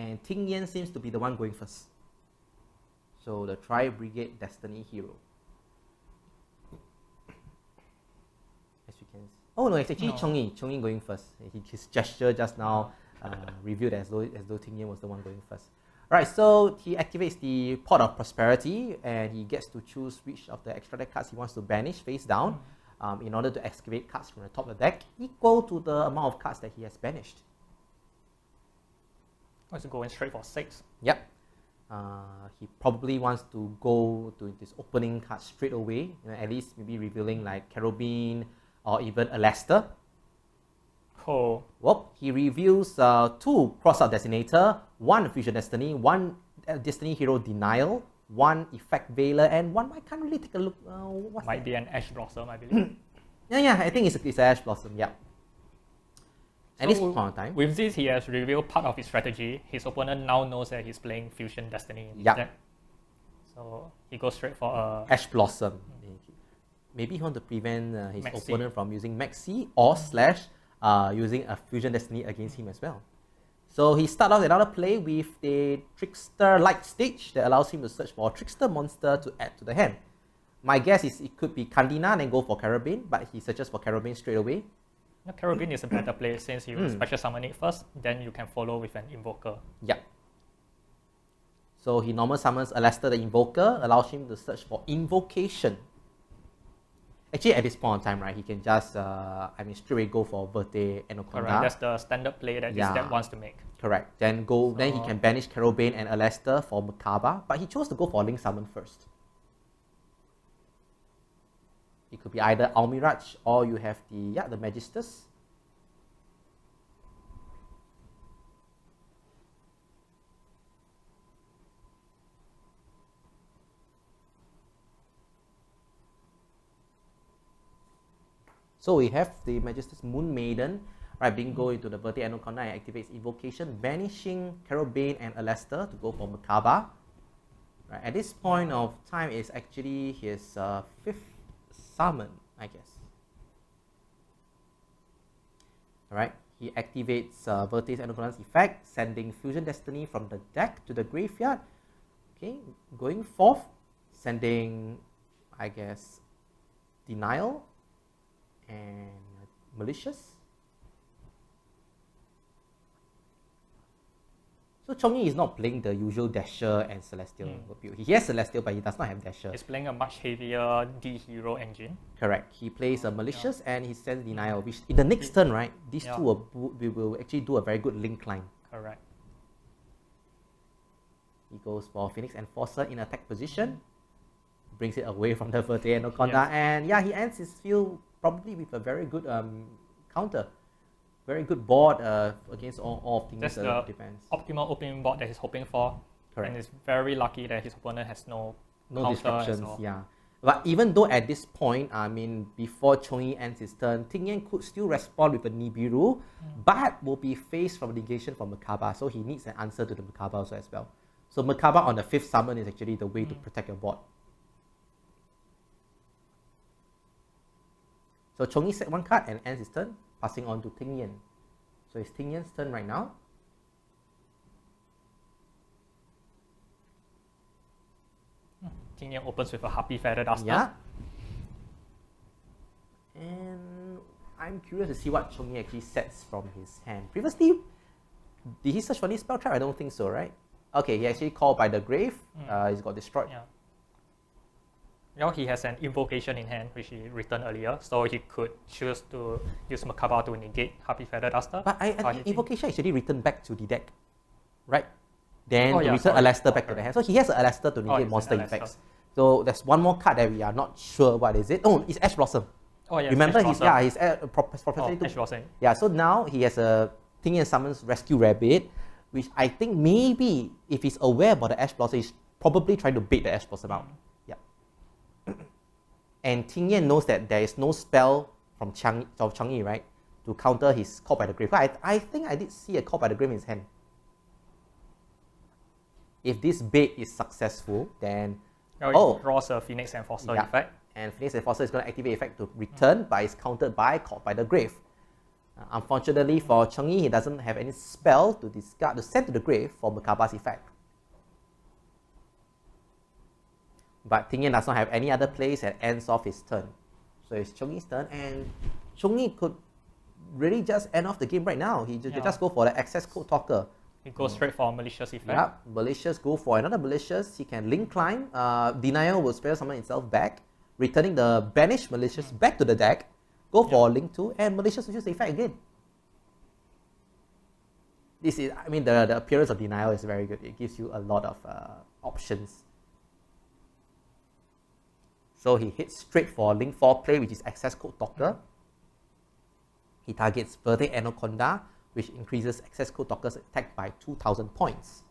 and Ting Yan seems to be the one going first. So the Tri-Brigade Destiny hero. As you can see. Oh no, it's actually Chong-Yi. Chong-Yi going first. His gesture just now revealed as though Ting Yan was the one going first. Right, so he activates the Pot of Prosperity and he gets to choose which of the extra deck cards he wants to banish face down in order to excavate cards from the top of the deck equal to the amount of cards that he has banished. Oh, it's going straight for 6. Yep. He probably wants to go to this opening card straight away, at least maybe revealing like Carobin or even Alastair. Oh. Well, he reveals 2 Cross-Out Designator, 1 Fusion Destiny, 1 Destiny Hero Denial, 1 Effect Veiler, and 1, I can't really take a look. Might be an Ash Blossom, I believe. yeah, I think it's an Ash Blossom, yeah. At this point in time. With this, he has revealed part of his strategy. His opponent now knows that he's playing Fusion Destiny in his deck. So he goes straight for a Ash Blossom. Maybe he wants to prevent his opponent from using Maxi or / using a Fusion Destiny against him as well. So he starts off another play with a Trickster Light Stage that allows him to search for a Trickster monster to add to the hand. My guess is it could be Kandina and go for Carobin, but he searches for Carobin straight away. No, Carobin is a better play since you special summon it first, then you can follow with an Invoker. Yeah. So he normal summons Alastair the Invoker, allows him to search for Invocation. Actually, at this point in time, right, he can just, straight away go for Verte and Okonda. Correct, that's the standard play that his deck wants to make. Correct. Then he can banish Carobin and Alastair for Merkaba, but he chose to go for Link Summon first. It could be either Almiraj or you have the Magisters. So we have the Magister's Moon Maiden, right, being go into the Verte Anaconda and activates Invocation, banishing Carobin and Alastair to go for Merkaba. Right, at this point of time, it's actually his 5th summon, I guess. Alright, he activates Verte's Anaconda's effect, sending Fusion Destiny from the deck to the graveyard. Okay, going forth, sending, I guess, Denial and Malicious. So Chong-Yi is not playing the usual Dasher and Celestial build. He has Celestial, but he does not have Dasher. He's playing a much heavier D-Hero engine. Correct. He plays a Malicious and he sends Denial, which in the next turn, right, these two will actually do a very good link line. Correct. He goes for Phoenix Enforcer in attack position, brings it away from the Verte Anaconda, and yeah, he ends his field probably with a very good counter. Very good board against all of things. That's the defense. Optimal opening board that he's hoping for. Correct. And it's very lucky that his opponent has no disruptions. Yeah. But even though at this point, before Chong-Yi ends his turn, Ting Yan could still respond with a Nibiru, but will be faced from negation from Merkaba. So he needs an answer to the Merkaba also as well. So Merkaba on the 5th summon is actually the way to protect your board. So Chong-Yi set 1 card and ends his turn, passing on to Ting Yan. So it's Ting Yan's turn right now. Ting Yan opens with a Happy Feather Duster. Yeah. And I'm curious to see what Chong-Yi actually sets from his hand. Previously, did he search for this spell trap? I don't think so, right? Okay, he actually called by the grave. He's got destroyed. Yeah. Now he has an Invocation in hand, which he returned earlier, so he could choose to use Merkaba to negate Happy Feather Duster. But I think Invocation actually returned back to the deck, right? Then return Alastair back to the hand. So he has an Alastair to negate monster effects. So there's one more card that we are not sure what is it. Oh, it's Ash Blossom. Oh yeah. Remember his Prophecy Ash Blossom. Yeah. So now he has a Ting Yan summons Rescue Rabbit, which I think maybe if he's aware about the Ash Blossom, he's probably trying to bait the Ash Blossom out. And Ting Yan knows that there is no spell from Chong-Yi, right, to counter his Call by the Grave. I think I did see a Call by the Grave in his hand. If this bait is successful, then it draws a Phoenix Enforcer effect. And Phoenix Enforcer is going to activate effect to return, but it's countered by Call by the Grave. Unfortunately for Cheng-Yi, he doesn't have any spell to discard to send to the grave for Merkaba's effect. But Ting Yan does not have any other plays that ends off his turn. So it's Cheng-Yi's turn, and Cheng-Yi could really just end off the game right now. He just go for the access code talker. He goes straight for a malicious effect. Yeah, malicious, go for another malicious. He can link climb. Denial will spell summon itself back, returning the banished malicious back to the deck. Go for link 2, and malicious will use the effect again. This is, I mean, the appearance of denial is very good. It gives you a lot of options. So he hits straight for link 4 play, which is access code talker. He targets Verde Anaconda, which increases access code talker's attack by 2,000 points.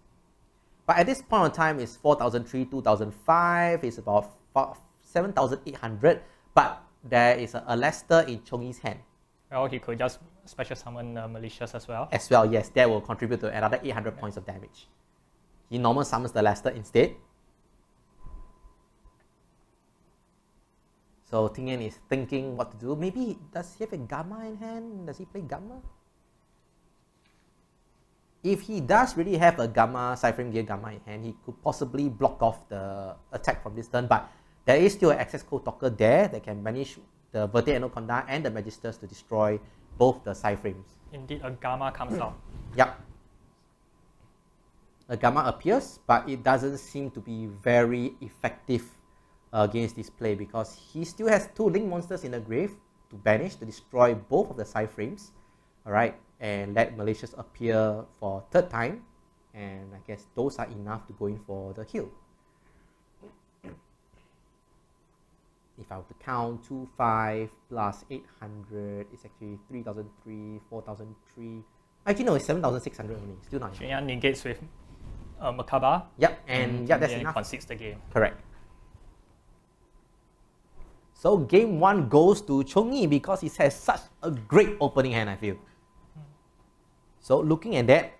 But at this point in time, it's 4,003, 2,005, it's about 7,800, but there is a Lester in Cheng-Yi's hand. Well, he could just special summon malicious as well. As well, yes, that will contribute to another 800 points of damage. He normal summons the Lester instead. So Ting Yan is thinking what to do. Maybe, does he have a Gamma in hand? Does he play Gamma? If he does really have a Gamma, Cyphering Gear Gamma in hand, he could possibly block off the attack from this turn, but there is still an access code talker there that can banish the Verte Anaconda and the Magisters to destroy both the Cyframes. Indeed, a Gamma comes out. Yep. A Gamma appears, but it doesn't seem to be very effective against this play because he still has 2 link monsters in the grave to banish, to destroy both of the Cyframes. Alright, and let malicious appear for 3rd time, and I guess those are enough to go in for the kill. If I were to count 2,500 plus 800, it's actually 3,003, 4,003. Actually, no, it's 7,600 only. Still not enough. Cheng-Yi negates with Merkaba. Yep, and yeah, that's enough. Concedes the game. Correct. So game 1 goes to Cheng-Yi because he has such a great opening hand, I feel. So looking at that,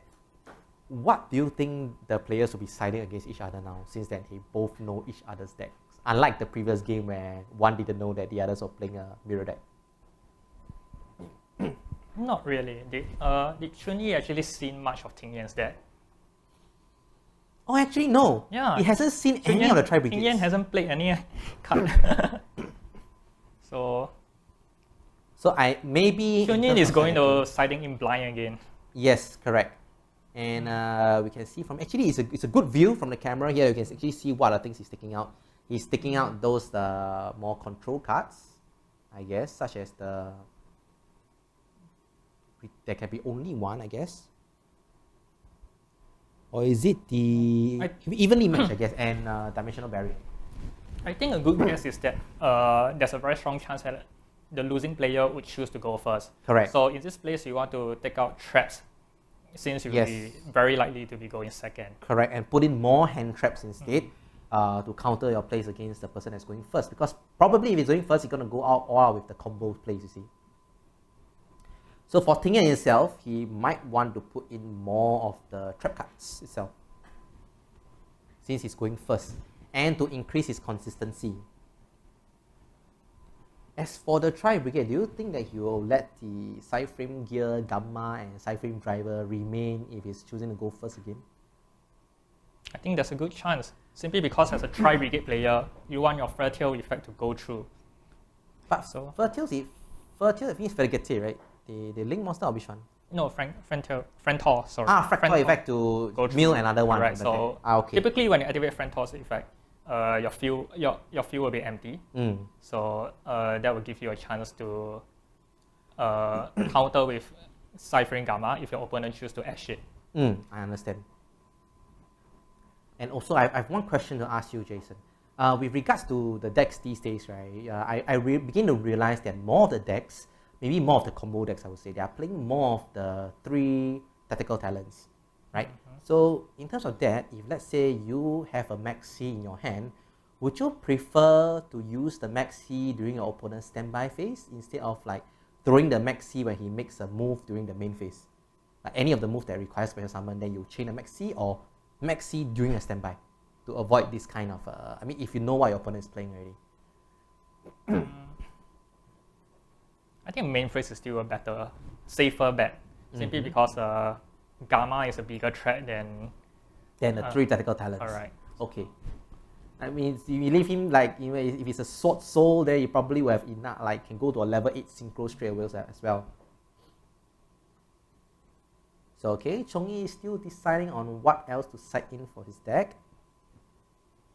what do you think the players will be siding against each other now, since that they both know each other's decks? Unlike the previous game where one didn't know that the others were playing a mirror deck. Not really. Did Cheng-Yi actually seen much of Ting Yan's deck? Oh, actually, no. Yeah. He hasn't seen any of the Tri-Brigades. Ting Yan hasn't played any card. So maybe Cheng-Yi is going to siding in blind again. Yes, correct. And we can see from, actually it's a good view from the camera here. You can actually see what other things he's taking out. He's taking out those more control cards, I guess, such as there can be only one, I guess. Or is it the evenly matched, I guess, and dimensional barrier? I think a good guess is that there's a very strong chance that the losing player would choose to go first. Correct. So in this place, you want to take out traps, since you will be very likely to be going second. Correct, and put in more hand traps instead to counter your plays against the person that's going first. Because probably if he's going first, he's going to go all out with the combo plays, you see. So for Ting Yan himself, he might want to put in more of the trap cards itself, since he's going first, and to increase his consistency. As for the Tri-Brigade, do you think that he will let the Cyframe Gear, Gamma, and Cyframe Driver remain if he's choosing to go first again? I think there's a good chance, simply because as a Tri-Brigade player, you want your Fertile effect to go through. But so Fertile means Fertigate, right? The link monster or which one? No, Frentor, sorry. Fractal effect to mill another one. Right, so okay. Typically when you activate Frentor's effect, your field will be empty. So that will give you a chance to counter with Cyphering Gamma if your opponent chooses to ash it. I understand. And also, I have one question to ask you, Jason. With regards to the decks these days, right? I begin to realize that more of the decks, maybe more of the combo decks, I would say, they are playing more of the 3 tactical talents, right? So in terms of that, if let's say you have a Maxi in your hand, would you prefer to use the Maxi during your opponent's standby phase instead of like throwing the Maxi when he makes a move during the main phase? Like any of the moves that requires special summon, then you chain a Maxi, or Maxi during a standby to avoid this kind of, I mean, if you know what your opponent is playing already. I think main phase is still a better safer bet, simply because Gamma is a bigger threat than the 3 tactical talents. Alright. Okay. I mean, if you leave him like, you know, if it's a sword soul, then you probably will have enough, like, can go to a level 8 synchro straight away as well. So, okay, Chong-Yi is still deciding on what else to side in for his deck.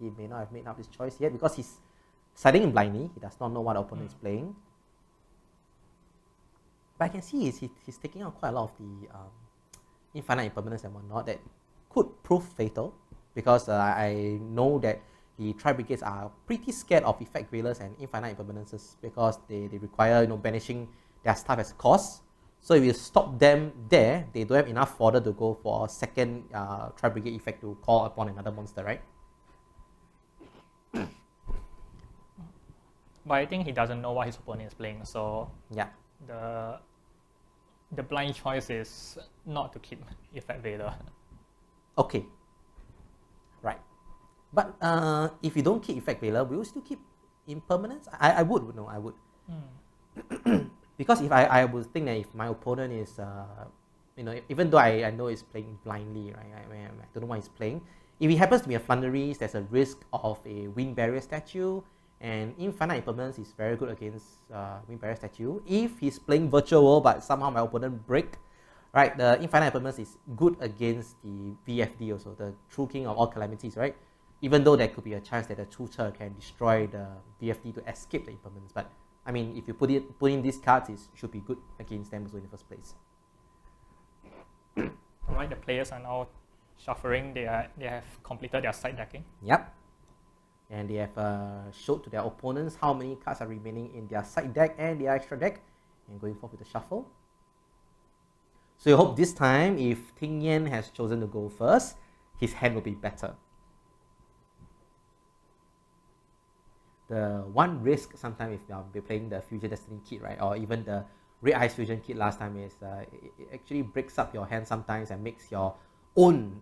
He may not have made up his choice yet because he's siding in blindly. He does not know what the opponent is playing. But I can see he's taking out quite a lot of the infinite impermanence and whatnot that could prove fatal, because I know that the Tri-Brigades are pretty scared of effect veilers and infinite impermanences because they require, you know, banishing their stuff as cost. So if you stop them there, they don't have enough fodder to go for a second Tri-Brigade effect to call upon another monster, right? But I think he doesn't know what his opponent is playing, so yeah, the blind choice is not to keep effect veiler. Okay. Right. But if you don't keep effect veiler, will you still keep impermanence? I would. No, I would. Because if I would think that if my opponent is, you know, even though I know he's playing blindly, right? I don't know what he's playing. If he happens to be a Flunderies, there's a risk of a Wind Barrier statue, and Infinite Impermanence is very good against Wind Barrier statue. If he's playing Virtual World, but somehow my opponent break, right? The Infinite Impermanence is good against the VFD also, the True King of all calamities, right? Even though there could be a chance that the Tutor can destroy the VFD to escape the impermanence, but I mean, if you put in these cards, it should be good against them also in the first place. Alright, the players are now shuffling. They have completed their side decking. Yep. And they have showed to their opponents how many cards are remaining in their side deck and their extra deck, and going forward with the shuffle. So you hope this time, if Ting Yan has chosen to go first, his hand will be better. The one risk sometimes if you're playing the Fusion Destiny kit, right, or even the Red Ice Fusion kit last time, is it actually breaks up your hand sometimes and makes your own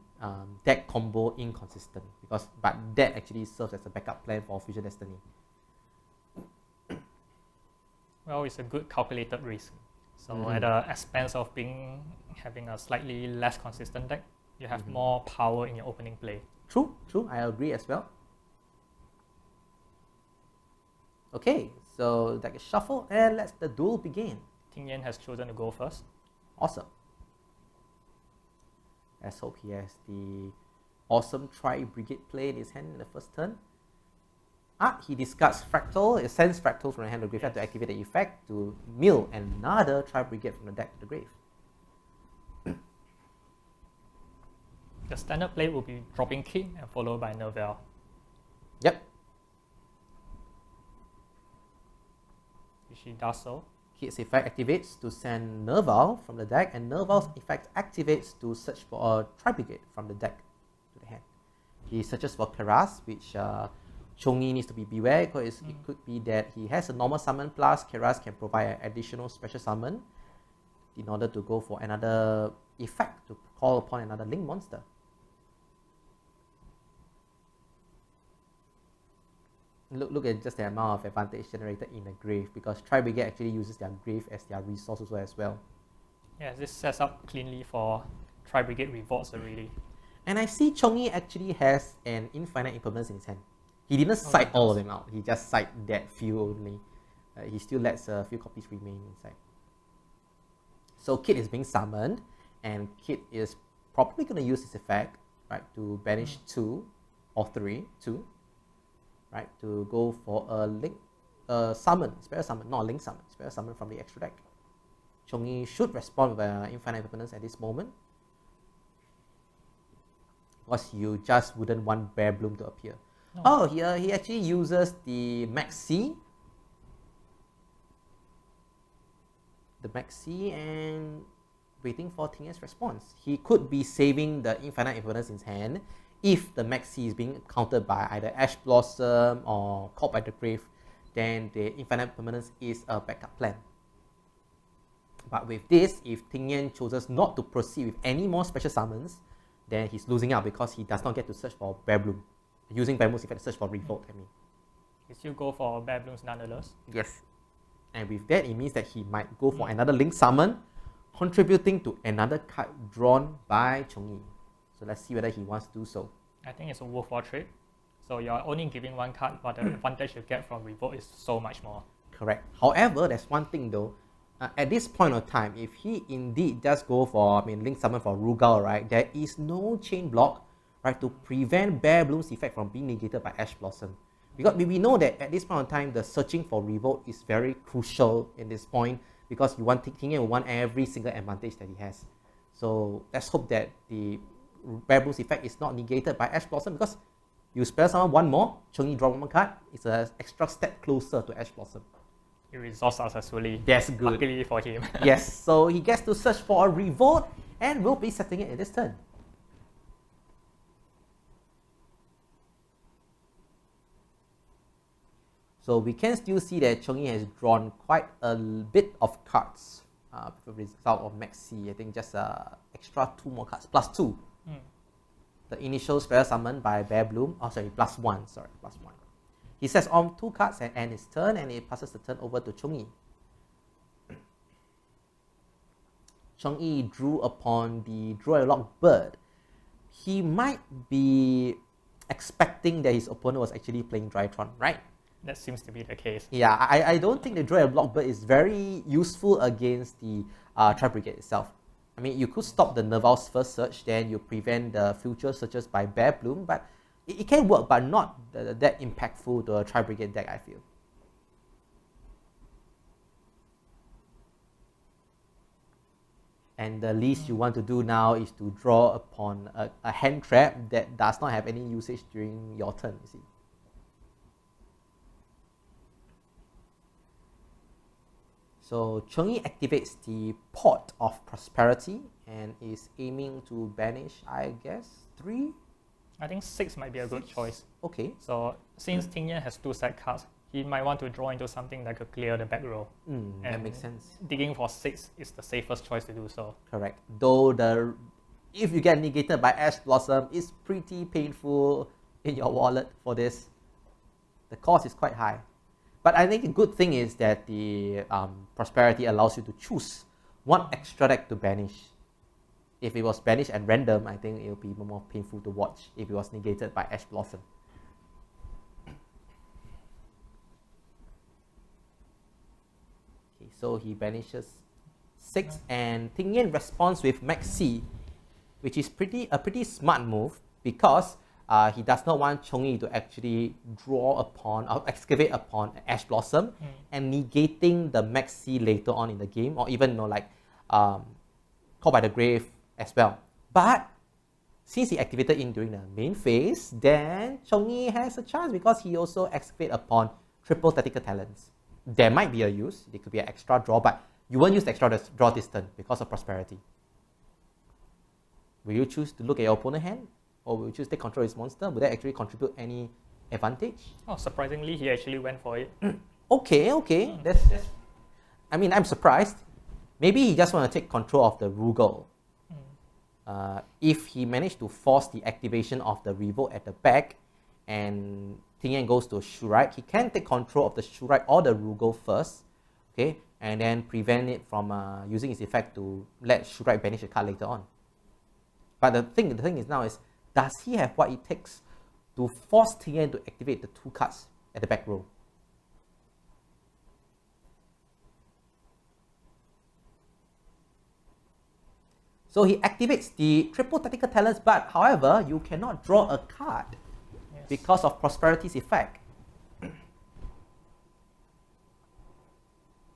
deck combo inconsistent, but that actually serves as a backup plan for Fusion Destiny. Well, it's a good calculated risk. So at the expense of having a slightly less consistent deck, you have more power in your opening play. True, I agree as well. Okay, so deck is shuffled and let's the duel begin. Ting Yan has chosen to go first. Awesome. Let's hope he has the awesome Tri-Brigade play in his hand in the first turn. He discards Fractal, it sends Fractal from the hand to the graveyard to activate the effect to mill another Tri-Brigade from the deck to the grave. The standard play will be dropping Kit and followed by Nerval. Yep. She does so. Kit's effect activates to send Nerval from the deck, and Nerval's effect activates to search for a Tri-Brigade from the deck to the hand. He searches for Keras, which Chong-Yi needs to be beware, because it could be that he has a normal summon plus Keras can provide an additional special summon in order to go for another effect to call upon another link monster. Look at just the amount of advantage generated in the grave, because Tri-Brigade actually uses their grave as their resource also as well. Yeah, this sets up cleanly for Tri-Brigade revolts already. And I see Chong-Yi actually has an infinite impermanence in his hand. He didn't cite all of them out, he just cite that few only. He still lets a few copies remain inside. So Kit is being summoned, and Kit is probably going to use this effect, right, to banish 2 or 3, right, to go for a link, summon, spare summon, not a link summon, spare summon from the extra deck. Chong-Yi should respond with infinite impermanence at this moment, because you just wouldn't want Bear Bloom to appear. No. Oh, he actually uses the Maxi. The Maxi and waiting for Ting Yan's response. He could be saving the infinite impermanence in his hand if the Maxi is being countered by either Ash Blossom or Caught by the Grave, then the infinite permanence is a backup plan. But with this, if Ting Yan chooses not to proceed with any more special summons, then he's losing out because he does not get to search for Bear Bloom. Using Bear Bloom's effect to search for Revolt, I mean. You still go for Bear Blooms nonetheless? Yes. And with that, it means that he might go for another link summon contributing to another card drawn by Chongyi. So let's see whether he wants to do so. I think it's a worthwhile trade. So you're only giving one card, but the advantage you get from Revolt is so much more. Correct. However, there's one thing though. At this point of time, if he indeed does go for, Link Summon for Rugal, right, there is no chain block, right, to prevent Bear Bloom's effect from being negated by Ash Blossom. Because we know that at this point of time, the searching for Revolt is very crucial in this point, because you want Ting Yan will want every single advantage that he has. So let's hope that the Bear Bloom's effect is not negated by Ash Blossom, because you spell someone one more, Chongyi draw one more card, it's an extra step closer to Ash Blossom. He resolves successfully. That's good. Luckily for him. Yes, so he gets to search for a Revolt and will be setting it in this turn. So we can still see that Chongyi has drawn quite a bit of cards with the result of Max C. I think just extra 2 more cards, plus 2. The initial spell summon by Bear Bloom, plus 1, plus 1. He sets on 2 cards and ends his turn, and it passes the turn over to Chongyi. Chongyi drew upon the Duelist bird. He might be expecting that his opponent was actually playing Drytron, right? That seems to be the case. Yeah, I don't think the Duelist bird is very useful against the Tri-Brigade itself. I mean, you could stop the Nerval's first search, then you prevent the future searches by Bear Bloom, but it can work, but not that impactful to a Tri-Brigade deck, I feel. And the least you want to do now is to draw upon a hand trap that does not have any usage during your turn, you see. So Chongyi activates the Pot of Prosperity and is aiming to banish, I guess, 3? I think 6 might be a good choice. Okay. So since Ting Yan has 2 set cards, he might want to draw into something that could clear the back row. That makes sense. Digging for 6 is the safest choice to do so. Correct. Though if you get negated by Ash Blossom, it's pretty painful in your wallet for this. The cost is quite high. But I think the good thing is that the Prosperity allows you to choose one extra deck to banish. If it was banished at random, I think it would be more painful to watch if it was negated by Ash Blossom. Okay, so he banishes 6 and Ting Yan responds with Max C, which is a pretty smart move because he does not want Chongyi to actually draw upon or excavate upon Ash Blossom and negating the Max C later on in the game, or even Call by the Grave as well. But since he activated in during the main phase, then Chongyi has a chance because he also excavate upon triple tactical talents. There might be a use, it could be an extra draw, but you won't use the extra draw this turn because of Prosperity. Will you choose to look at your opponent's hand? Or will you choose to take control of his monster? Would that actually contribute any advantage? Oh, surprisingly, he actually went for it. Okay. That's I mean, I'm surprised. Maybe he just want to take control of the Rugal. If he managed to force the activation of the Revolt at the back and Ting Yan goes to Shurike, he can take control of the Shurike or the Rugal first, okay, and then prevent it from using its effect to let Shurike banish a card later on. But the thing is now is, does he have what it takes to force Ting Yan to activate the 2 cards at the back row? So he activates the triple tactical talents, but however, you cannot draw a card because of Prosperity's effect.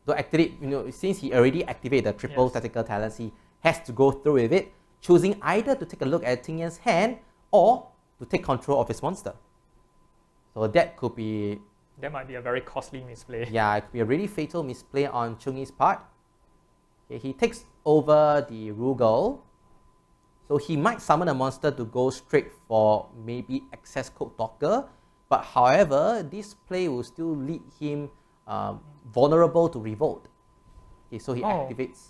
So activate, since he already activated the triple tactical talents, he has to go through with it, choosing either to take a look at Ting Yan's hand or to take control of his monster. So that could be... That might be a very costly misplay. Yeah, it could be a really fatal misplay on Chongyi's part. Okay, he takes over the Rugal. So he might summon a monster to go straight for maybe Access Code Talker. But however, this play will still lead him vulnerable to Revolt. Okay, so he activates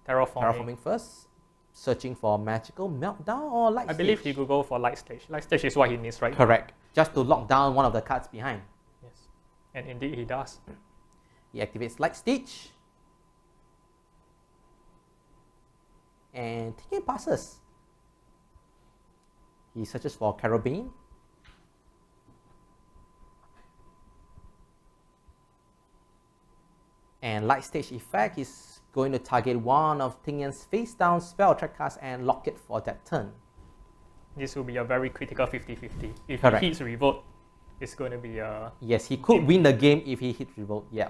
Terraforming first, searching for Magical Meltdown or Light Stage. I believe he could go for Light Stage. Light Stage is what he needs right now. Correct. Just to lock down one of the cards behind. Yes. And indeed he does. He activates Light Stage. and Ting Yan passes. He searches for Carabine. And light stage effect is going to target one of Ting Yan's face down spell track cards and lock it for that turn. This will be a very critical 50-50. If Correct. he hits Revolt, it's going to be a... Yes, he could win the game if he hits Revolt, yeah.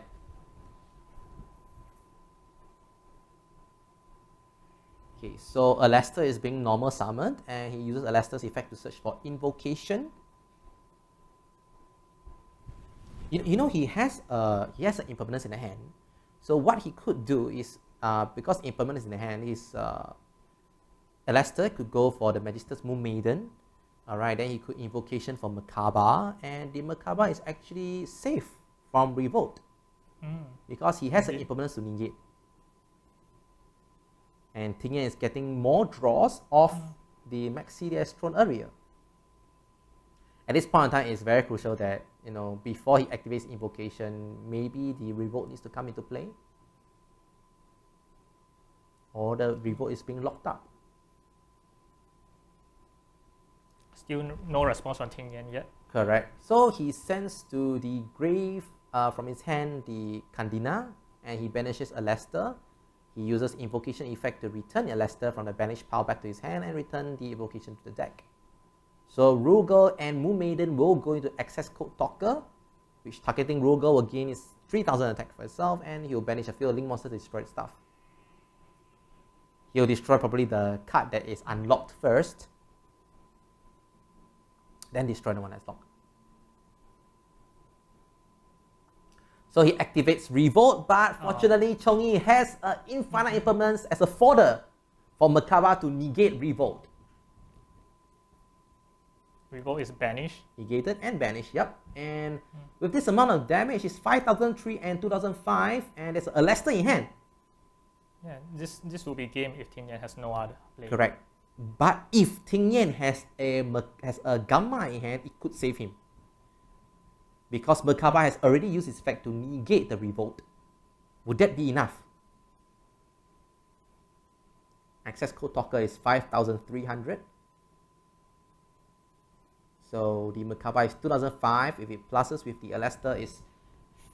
Okay, so Alastair is being normal summoned and he uses Alastair's effect to search for Invocation. You know, he has an Impermanence in the hand. So what he could do is, because Impermanence in the hand, is Alastair could go for the Magister's Moon Maiden. Alright, then he could Invocation for Merkaba, and the Merkaba is actually safe from Revolt. Because he has an Impermanence to negate. And Ting Yan is getting more draws off the Maxi that is thrown earlier. At this point in time, it's very crucial that, you know, before he activates Invocation, maybe the Revolt needs to come into play. Or the Revolt is being locked up. Still no response from Ting Yan yet. Correct. So he sends to the grave from his hand the Kandina, and he banishes Alastair. He uses Invocation effect to return Alastair from the banished pile back to his hand and return the Invocation to the deck. So Rugal and Moon Maiden will go into Access Code Talker, which targeting Rugal will gain is 3000 attack for itself, and he'll banish a field link monster to destroy stuff. He'll destroy probably the card that is unlocked first, then destroy the one that's locked. So he activates Revolt, but fortunately Chong-Yi has an infinite impermanence as a fodder for Merkaba to negate Revolt. Revolt is banished. Negated and banished, yep. And with this amount of damage, it's 5003 and 2005, and there's a Alastair in hand. Yeah, this will be game if Ting Yan has no other play. Correct. But if Ting Yan has a Gamma in hand, it could save him. Because Merkaba has already used its effect to negate the Revolt. Would that be enough? Access Code Talker is 5300. So the Merkaba is 2005. If it pluses with the Alastair is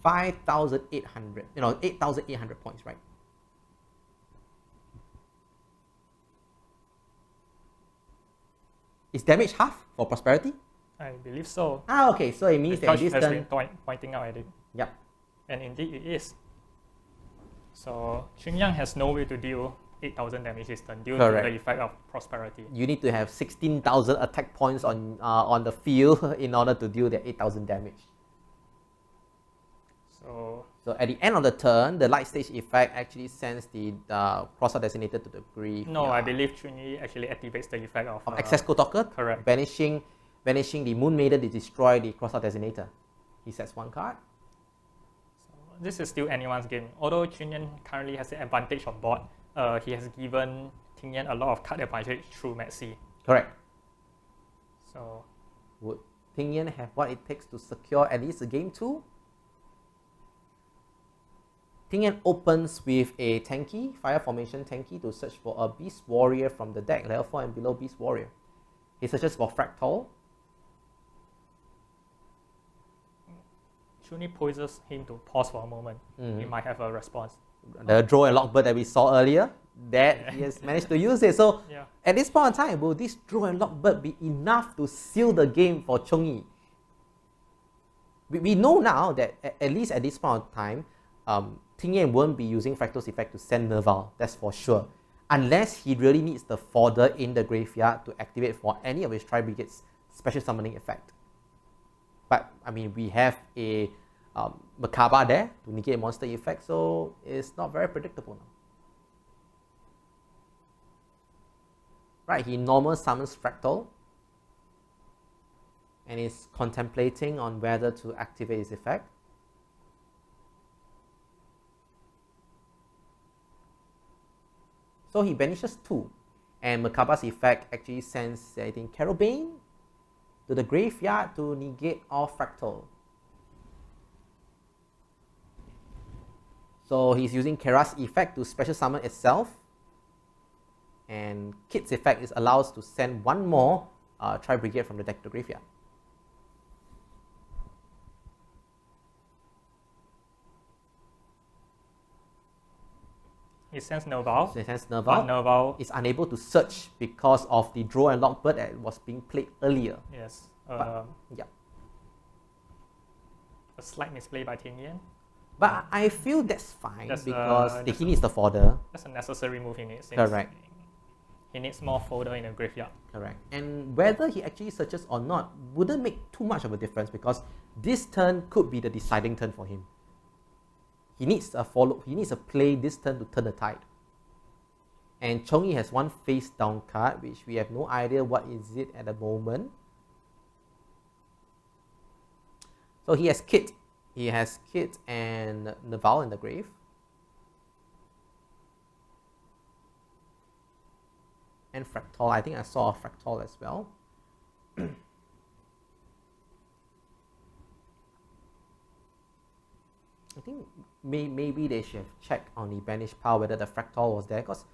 5800. You know, 8800 points, right? Is damage half for Prosperity? I believe so. Ah, okay. So it means that Judge this has turn... been pointing out at it. Yep. And indeed it is. So Xunyan has no way to deal 8000 damage this turn due to the effect of Prosperity. You need to have 16,000 attack points on the field in order to deal the 8,000 damage. So at the end of the turn, the light stage effect actually sends the crossout designator to the grave. no, I believe Chun-Yi actually activates the effect of Access Code Talker. Correct. Banishing the Moon Maiden to destroy the crossout designator. He sets one card. So this is still anyone's game. Although Chun-Yan currently has the advantage on board, he has given Ting Yan a lot of card advantage through Maxi. Correct. So would Ting Yan have what it takes to secure at least a game 2? Ting Yan opens with a tanky, fire formation tanky, to search for a Beast Warrior from the deck, level 4 and below Beast Warrior. He searches for Fractal. Chun-Yi poises him to pause for a moment. He might have a response. The draw and lock bird that we saw earlier, that he has managed to use it. So at this point in time, will this draw and lock bird be enough to seal the game for Chong-Yi? We know now that at least at this point in time, Ting Yan won't be using Fractal's effect to send Nerval, that's for sure. Unless he really needs the fodder in the graveyard to activate for any of his Tri-Brigade's special summoning effect. But, I mean, we have a Merkaba there to negate monster effect, so it's not very predictable now. Right, he normal summons Fractal and is contemplating on whether to activate his effect. So he banishes 2, and Merkaba's effect actually sends, I think, Carobane to the graveyard to negate all Fractal. So he's using Kera's effect to special summon itself. And Kit's effect is allows to send one more Tri-Brigade from the deck to the graveyard. It sends Nerval. So it sends Nerval. Nerval is unable to search because of the draw and lock bird that was being played earlier. Yes. Yeah. A slight misplay by Ting Yan. But I feel that's fine because he needs the fodder. fodder. That's a necessary move he needs. Correct. He needs more fodder in the graveyard. Correct. And whether he actually searches or not wouldn't make too much of a difference because this turn could be the deciding turn for him. He needs a play this turn to turn the tide. And Chong Yi has one face down card, which we have no idea what is it at the moment. So he has Kit. He has Kit and Nerval in the grave. And Fractal. I think I saw a Fractal as well. I think maybe they should have checked on the banished power whether the Fractal was there because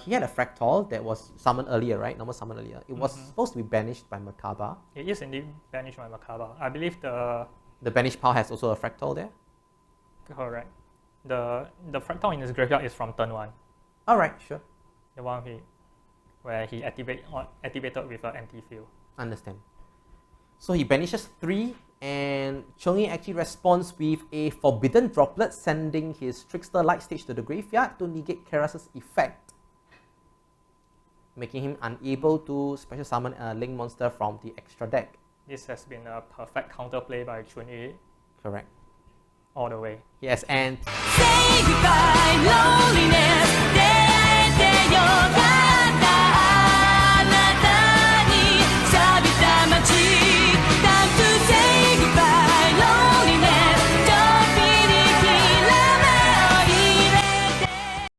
he had a Fractal that was summoned earlier, right? Normal summoned earlier. It was supposed to be banished by Merkaba. It is indeed banished by Merkaba. I believe the banished power has also a Fractal there. Correct. The Fractal in his graveyard is from turn 1. Alright, sure. The one where he activated with an empty field. Understand. So he banishes 3 and Chong Yi actually responds with a Forbidden Droplet, sending his Trickster Light Stage to the graveyard to negate Keras's effect, making him unable to special summon a Link monster from the extra deck. This has been a perfect counterplay by Chun Yi. Correct. All the way. Yes, and say goodbye, loneliness.